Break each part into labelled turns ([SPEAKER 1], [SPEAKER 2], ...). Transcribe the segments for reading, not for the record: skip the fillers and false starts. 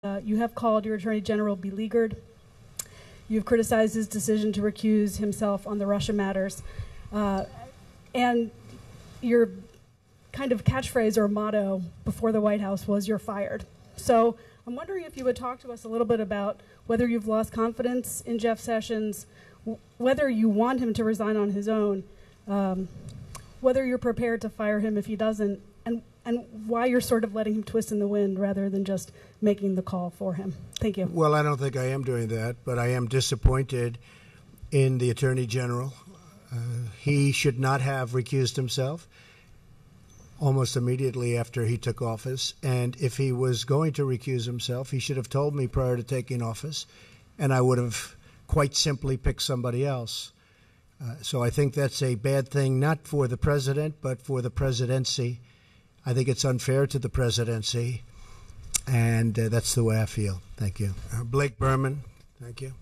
[SPEAKER 1] You have called your Attorney General beleaguered. You've criticized his decision to recuse himself on the Russia matters. And your kind of catchphrase or motto before the White House was, "You're fired." So I'm wondering if you would talk to us a little bit about whether you've lost confidence in Jeff Sessions, whether you want him to resign on his own, whether you're prepared to fire him if he doesn't, and why you're sort of letting him twist in the wind rather than just making the call for him. Thank you.
[SPEAKER 2] Well, I don't think I am doing that, but I am disappointed in the Attorney General. He should not have recused himself almost immediately after he took office. And if he was going to recuse himself, he should have told me prior to taking office, and I would have quite simply picked somebody else. So I think that's a bad thing, not for the president, but for the presidency. I think it's unfair to the presidency, and that's the way I feel. Thank you. Blake Berman, thank you.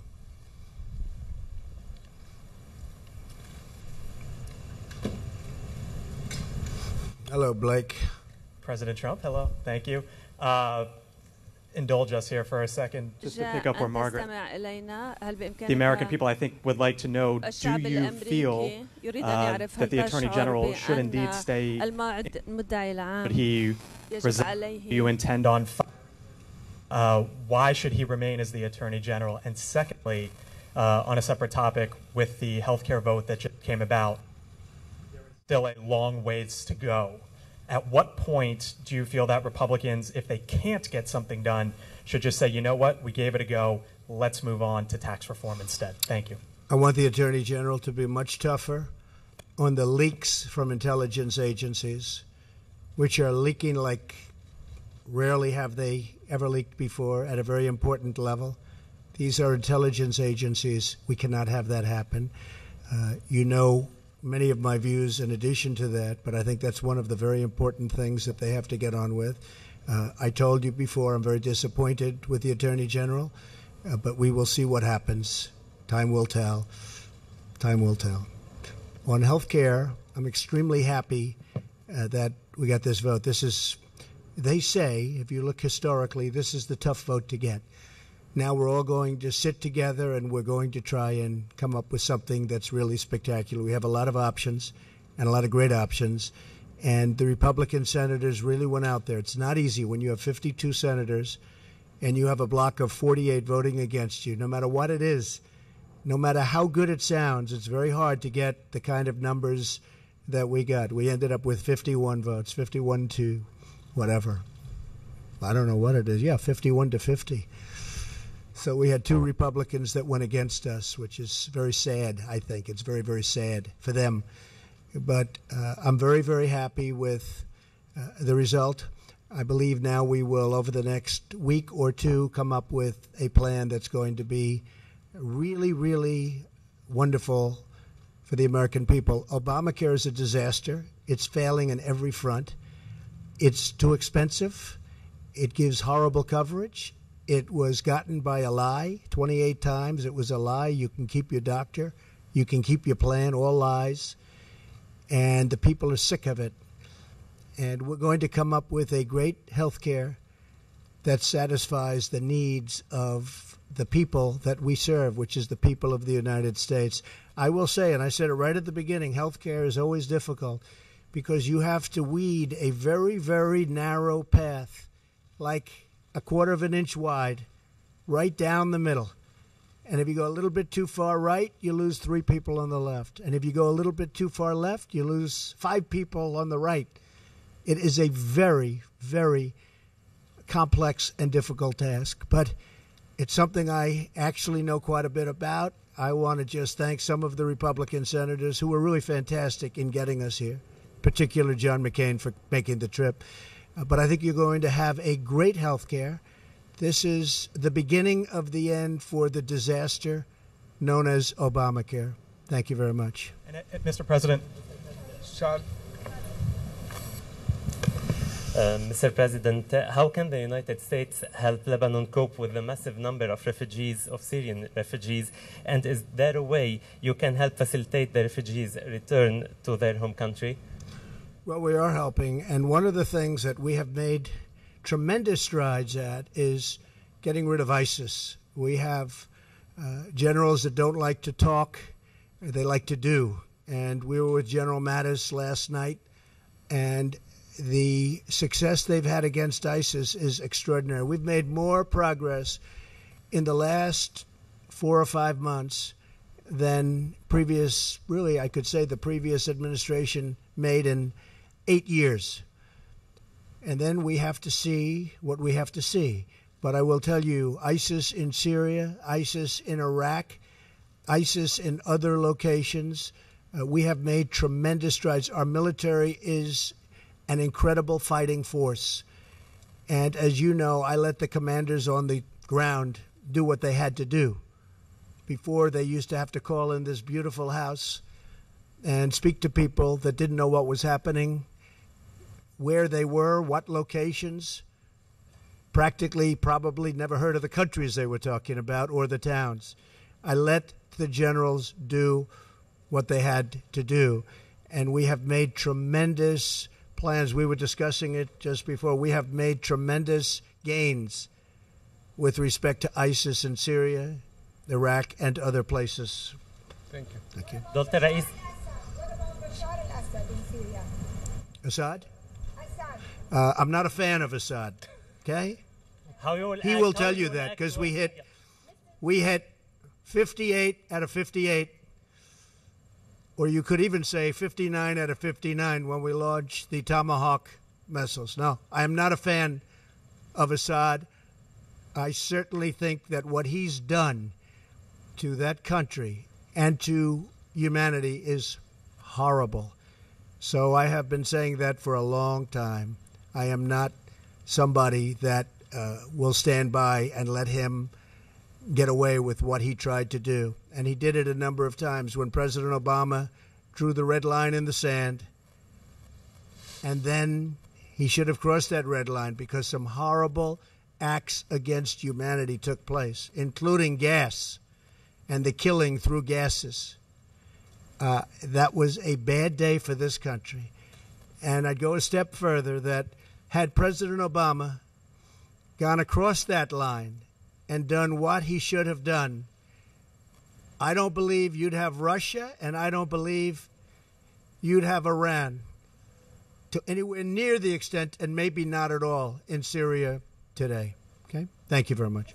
[SPEAKER 2] Hello, Blake.
[SPEAKER 3] President Trump, hello, thank you. Indulge us here for a second, just to pick up where Margaret. The American people, I think, would like to know, do you feel that the Attorney General should indeed stay, but he resign? Do you intend on why should he remain as the Attorney General? And secondly, on a separate topic, with the healthcare vote that just came about, there is still a long ways to go. At what point do you feel that Republicans, if they can't get something done, should just say, you know what, we gave it a go, let's move on to tax reform instead? Thank you.
[SPEAKER 2] I want the Attorney General to be much tougher on the leaks from intelligence agencies, which are leaking like rarely have they ever leaked before at a very important level. These are intelligence agencies. We cannot have that happen. You know many of my views in addition to that, but I think that's one of the very important things that they have to get on with. I told you before, I'm very disappointed with the Attorney General, but we will see what happens. Time will tell. Time will tell. On health care, I'm extremely happy that we got this vote. This is, they say, if you look historically, this is the tough vote to get. Now we're all going to sit together and we're going to try and come up with something that's really spectacular. We have a lot of options and a lot of great options. And the Republican senators really went out there. It's not easy when you have 52 senators and you have a block of 48 voting against you. No matter what it is, no matter how good it sounds, it's very hard to get the kind of numbers that we got. We ended up with 51 votes, 51 to whatever. I don't know what it is. Yeah, 51 to 50. So we had two Republicans that went against us, which is very sad, I think. It's very, very sad for them. But I'm very, very happy with the result. I believe now we will, over the next week or two, come up with a plan that's going to be really, really wonderful for the American people. Obamacare is a disaster. It's failing on every front. It's too expensive. It gives horrible coverage. It was gotten by a lie 28 times. It was a lie. You can keep your doctor. You can keep your plan, all lies. And the people are sick of it. And we're going to come up with a great health care that satisfies the needs of the people that we serve, which is the people of the United States. I will say, and I said it right at the beginning, health care is always difficult because you have to weed a very, very narrow path, like a quarter of an inch wide, right down the middle. And if you go a little bit too far right, you lose 3 people on the left. And if you go a little bit too far left, you lose 5 people on the right. It is a very, very complex and difficult task, but it's something I actually know quite a bit about. I want to just thank some of the Republican senators who were really fantastic in getting us here, particularly John McCain for making the trip. But I think you're going to have a great health care. This is the beginning of the end for the disaster known as Obamacare. Thank you very much.
[SPEAKER 3] And, Mr. President.
[SPEAKER 4] Mr. President, how can the United States help Lebanon cope with the massive number of refugees, of Syrian refugees? And is there a way you can help facilitate the refugees' return to their home country?
[SPEAKER 2] Well, we are helping, and one of the things that we have made tremendous strides at is getting rid of ISIS. We have generals that don't like to talk, they like to do. And we were with General Mattis last night, and the success they've had against ISIS is extraordinary. We've made more progress in the last 4 or 5 months than previous, really, I could say the previous administration made in 8 years. And then we have to see what we have to see. But I will tell you, ISIS in Syria, ISIS in Iraq, ISIS in other locations, we have made tremendous strides. Our military is an incredible fighting force. And as you know, I let the commanders on the ground do what they had to do. Before, they used to have to call in this beautiful house and speak to people that didn't know what was happening, where they were, what locations, practically probably never heard of the countries they were talking about or the towns. I let the generals do what they had to do, and we have made tremendous plans. We were discussing it just before. We have made tremendous gains with respect to ISIS in Syria, Iraq, and other places.
[SPEAKER 5] Thank you.
[SPEAKER 2] Thank you.
[SPEAKER 4] Dr. Rais,
[SPEAKER 6] What about Bashar al-Assad in Syria?
[SPEAKER 2] Assad?
[SPEAKER 6] Assad.
[SPEAKER 2] I'm not a fan of Assad, okay?
[SPEAKER 4] how you will
[SPEAKER 2] He
[SPEAKER 4] act,
[SPEAKER 2] will
[SPEAKER 4] how
[SPEAKER 2] tell you
[SPEAKER 4] will
[SPEAKER 2] that
[SPEAKER 4] act
[SPEAKER 2] because
[SPEAKER 4] was-
[SPEAKER 2] we hit 58 out of 58, or you could even say 59 out of 59 when we launched the Tomahawk missiles. No, I am not a fan of Assad. I certainly think that what he's done to that country and to humanity is horrible. So I have been saying that for a long time. I am not somebody that will stand by and let him get away with what he tried to do. And he did it a number of times when President Obama drew the red line in the sand. And then he should have crossed that red line because some horrible acts against humanity took place, including gas and the killing through gases. That was a bad day for this country. And I'd go a step further that had President Obama gone across that line and done what he should have done, I don't believe you'd have Russia, and I don't believe you'd have Iran to anywhere near the extent, and maybe not at all, in Syria today. Okay? Thank you very much.